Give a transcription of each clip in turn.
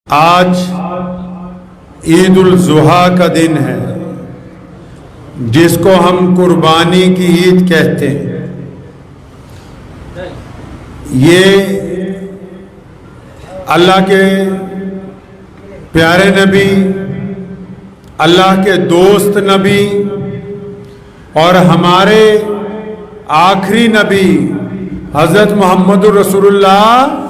آج عید الاضحیٰ کا دن ہے جس کو ہم قربانی کی عید کہتے ہیں۔ یہ اللہ کے پیارے نبی، اللہ کے دوست نبی اور ہمارے آخری نبی حضرت محمد رسول اللہ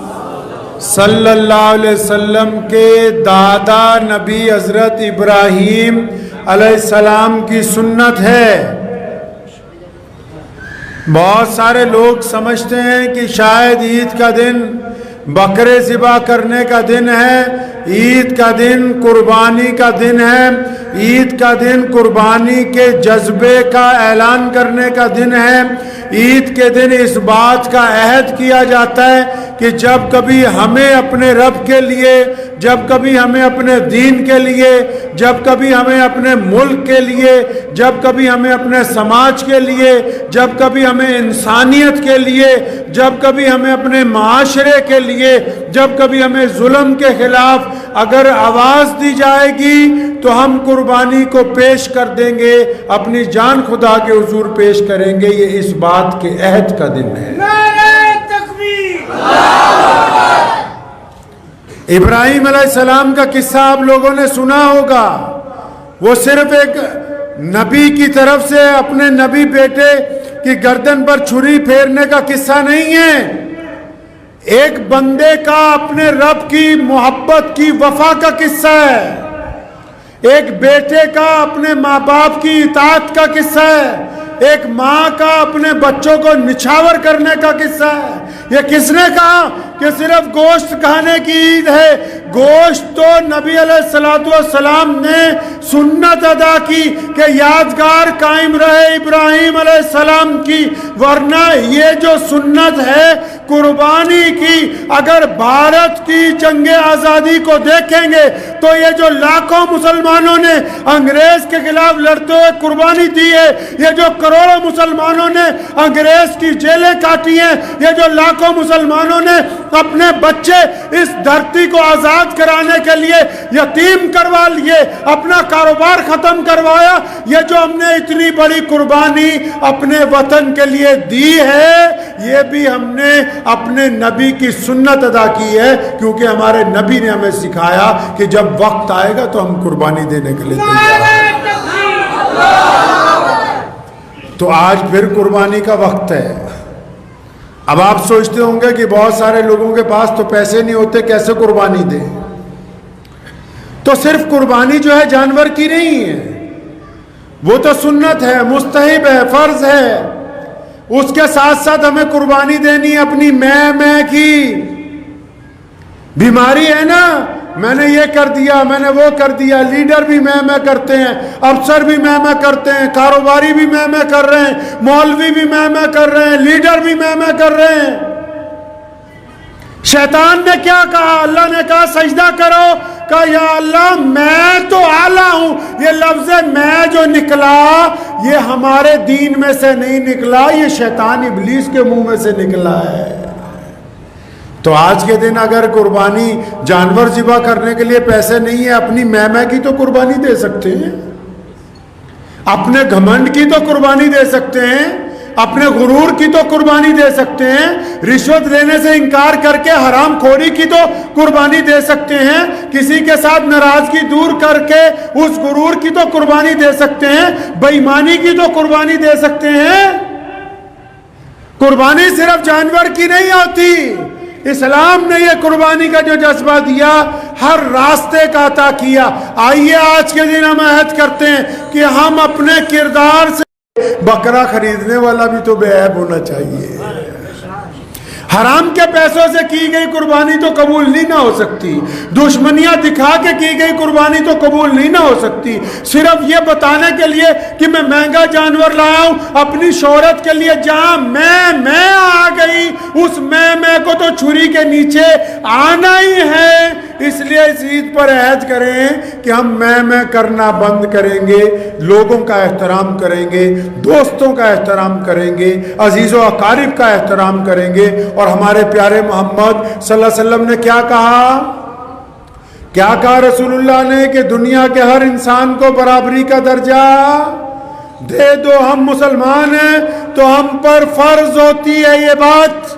صلی اللہ علیہ وسلم کے دادا نبی حضرت ابراہیم علیہ السلام کی سنت ہے۔ بہت سارے لوگ سمجھتے ہیں کہ شاید عید کا دن بکرے ذبح کرنے کا دن ہے، عید کا دن قربانی کا دن ہے، عید کا دن قربانی کے جذبے کا اعلان کرنے کا دن ہے۔ عید کے دن اس بات کا عہد کیا جاتا ہے کہ جب کبھی ہمیں اپنے رب کے لیے، جب کبھی ہمیں اپنے دین کے لیے، جب کبھی ہمیں اپنے ملک کے لیے، جب کبھی ہمیں اپنے سماج کے لیے، جب کبھی ہمیں انسانیت کے لیے، جب کبھی ہمیں اپنے معاشرے کے لیے، جب کبھی ہمیں ظلم کے خلاف اگر آواز دی جائے گی تو ہم قربانی کو پیش کر دیں گے، اپنی جان خدا کے حضور پیش کریں گے۔ یہ اس بات کے عہد کا دن ہے۔ ابراہیم علیہ السلام کا قصہ آپ لوگوں نے سنا ہوگا۔ وہ صرف ایک نبی کی طرف سے اپنے نبی بیٹے کی گردن پر چھری پھیرنے کا قصہ نہیں ہے، ایک بندے کا اپنے رب کی محبت کی وفا کا قصہ ہے، ایک بیٹے کا اپنے ماں باپ کی اطاعت کا قصہ ہے، ایک ماں کا اپنے بچوں کو نچھاور کرنے کا قصہ ہے۔ یہ کس نے کہا کہ صرف گوشت کھانے کی عید ہے؟ گوشت تو نبی علیہ السلام نے سنت ادا کی کہ یادگار قائم رہے ابراہیم علیہ السلام کی، ورنہ یہ جو سنت ہے قربانی کی، اگر بھارت کی جنگ آزادی کو دیکھیں گے تو یہ جو لاکھوں مسلمانوں نے انگریز کے خلاف لڑتے ہوئے قربانی دی ہے، یہ جو کروڑوں مسلمانوں نے انگریز کی جیلیں کاٹی ہیں، یہ جو لاکھوں مسلمانوں نے اپنے بچے اس دھرتی کو آزاد کرانے کے لیے یتیم کروا لیے، اپنا کاروبار ختم کروایا، یہ جو ہم نے اتنی بڑی قربانی اپنے وطن کے لیے دی ہے، یہ بھی ہم نے اپنے نبی کی سنت ادا کی ہے، کیونکہ ہمارے نبی نے ہمیں سکھایا کہ جب وقت آئے گا تو ہم قربانی دینے کے لیے تیار ہیں۔ تو آج پھر قربانی کا وقت ہے۔ اب آپ سوچتے ہوں گے کہ بہت سارے لوگوں کے پاس تو پیسے نہیں ہوتے، کیسے قربانی دیں؟ تو صرف قربانی جو ہے جانور کی نہیں ہے، وہ تو سنت ہے، مستحب ہے، فرض ہے۔ اس کے ساتھ ساتھ ہمیں قربانی دینی ہے اپنی میں کی۔ بیماری ہے نا، میں نے یہ کر دیا، میں نے وہ کر دیا، لیڈر بھی میں کرتے ہیں، افسر بھی میں کرتے ہیں، کاروباری بھی میں کر رہے ہیں، مولوی بھی میں کر رہے ہیں، لیڈر بھی میں کر رہے ہیں۔ شیطان نے کیا کہا؟ اللہ نے کہا سجدہ کرو، کہا یا اللہ میں تو اعلیٰ ہوں۔ یہ لفظ میں جو نکلا یہ ہمارے دین میں سے نہیں نکلا، یہ شیطان ابلیس کے منہ میں سے نکلا ہے۔ تو آج کے دن اگر قربانی جانور ذبح کرنے کے لیے پیسے نہیں ہے، اپنی میں کی تو قربانی دے سکتے ہیں، اپنے گھمنڈ کی تو قربانی دے سکتے ہیں، اپنے غرور کی تو قربانی دے سکتے ہیں، رشوت لینے سے انکار کر کے حرام خوری کی تو قربانی دے سکتے ہیں، کسی کے ساتھ ناراضگی دور کر کے اس غرور کی تو قربانی دے سکتے ہیں، بے ایمانی کی تو قربانی دے سکتے ہیں۔ قربانی صرف جانور کی نہیں ہوتی، اسلام نے یہ قربانی کا جو جذبہ دیا ہر راستے کا عطا کیا۔ آئیے آج کے دن ہم عہد کرتے ہیں کہ ہم اپنے کردار سے، بکرا خریدنے والا بھی تو بے عیب ہونا چاہیے۔ حرام کے پیسوں سے کی گئی قربانی تو قبول نہیں نہ ہو سکتی، دشمنیاں دکھا کے کی گئی قربانی تو قبول نہیں نہ ہو سکتی۔ صرف یہ بتانے کے لیے کہ میں مہنگا جانور لایا ہوں اپنی شہرت کے لیے، جہاں میں آ گئی اس میں کو تو چھری کے نیچے آنا ہی ہے۔ اس لیے اس عید پر عہد کریں کہ ہم میں کرنا بند کریں گے، لوگوں کا احترام کریں گے، دوستوں کا احترام کریں گے، عزیز و اقارب کا احترام کریں گے۔ اور ہمارے پیارے محمد صلی اللہ علیہ وسلم نے کیا کہا کیا کہا رسول اللہ نے کہ دنیا کے ہر انسان کو برابری کا درجہ دے دو. ہم مسلمان ہیں تو ہم پر فرض ہوتی ہے یہ بات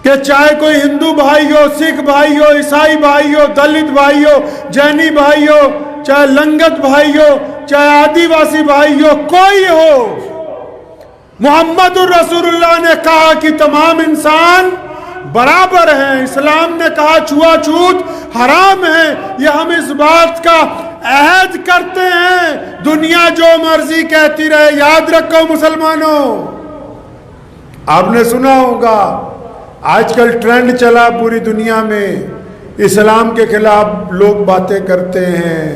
کہ چاہے کوئی ہندو بھائی ہو, سکھ بھائی ہو, عیسائی بھائی ہو, دلت بھائی ہو, جینی بھائی ہو, چاہے لنگت بھائی ہو, چاہے آدی واسی بھائی ہو, کوئی ہو, محمد الرسول اللہ نے کہا کہ تمام انسان برابر ہیں. اسلام نے کہا چھوا چھوت حرام ہے. یہ ہم اس بات کا عہد کرتے ہیں. دنیا جو مرضی کہتی رہے, یاد رکھو مسلمانوں. آپ نے سنا ہوگا آج کل ٹرینڈ چلا پوری دنیا میں, اسلام کے خلاف لوگ باتیں کرتے ہیں.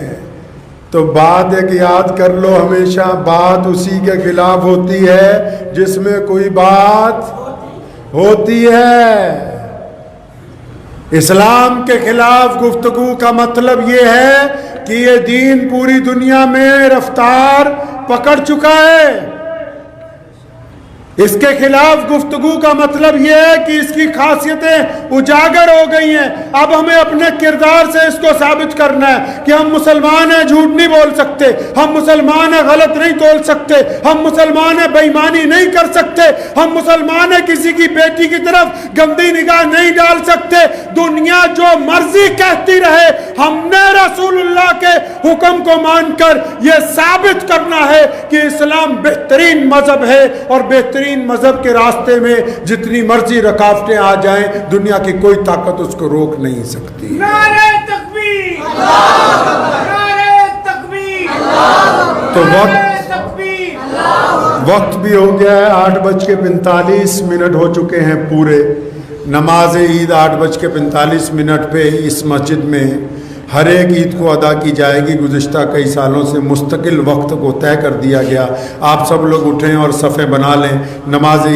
تو بات ایک یاد کر لو, ہمیشہ بات اسی کے خلاف ہوتی ہے جس میں کوئی بات ہوتی ہے. اسلام کے خلاف گفتگو کا مطلب یہ ہے کہ یہ دین پوری دنیا میں رفتار پکڑ چکا ہے. اس کے خلاف گفتگو کا مطلب یہ ہے کہ اس کی خاصیتیں اجاگر ہو گئی ہیں. اب ہمیں اپنے کردار سے اس کو ثابت کرنا ہے کہ ہم مسلمان ہیں, جھوٹ نہیں بول سکتے, ہم مسلمان ہیں, غلط نہیں تول سکتے, ہم مسلمان ہیں, بے ایمانی نہیں کر سکتے, ہم مسلمان ہیں, کسی کی بیٹی کی طرف گندی نگاہ نہیں ڈال سکتے. دنیا جو مرضی کہتی رہے, ہم نے رسول اللہ کے حکم کو مان کر یہ ثابت کرنا ہے کہ اسلام بہترین مذہب ہے, اور بہترین مذہب کے راستے میں جتنی مرضی رکاوٹیں آ جائیں, دنیا کی کوئی طاقت اس کو روک نہیں سکتی. نعرہ تکبیر, نعرہ تکبیر, تو نعرہ تکبیر. وقت بھی ہو گیا ہے, 8:45 ہو چکے ہیں پورے. نماز عید 8:45 پہ اس مسجد میں ہر ایک عید کو ادا کی جائے گی. گزشتہ کئی سالوں سے مستقل وقت کو طے کر دیا گیا. آپ سب لوگ اٹھیں اور صفیں بنا لیں. نماز